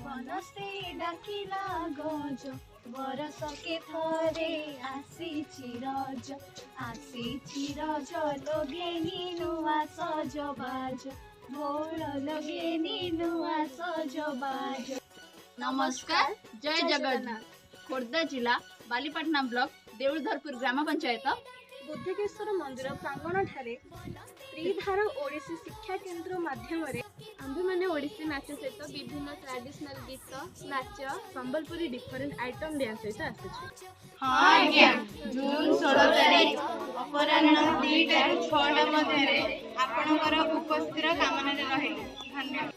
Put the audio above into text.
बनसे डाकिला गज बरसके थरे आसीछि रज लगेनी नुआ सजबाज भोर लगेनी नुआ सजबाज। नमस्कार, जय जगन्नाथ। खोर्धा जिला बालीपाटना ब्लॉक देउलधरपुर ग्राम पंचायत बुद्धकेश्वर मंदिर प्रांगण ठारे त्रिधार ओडिसी शिक्षा केन्द्र माध्यम आंबे माने ओडिसी नाच सहित विभिन्न ट्रेडिशनल गीत नाच संबलपुरी डिफरेंट आइटम डांस सहित आसे। हाँ आज्ञा, जून 16 तारीख अपराह्न 2टा ରୁ 6ଟା ମଧ୍ୟରେ आपणकर उपस्थितिर कामना रहिला। धन्यवाद।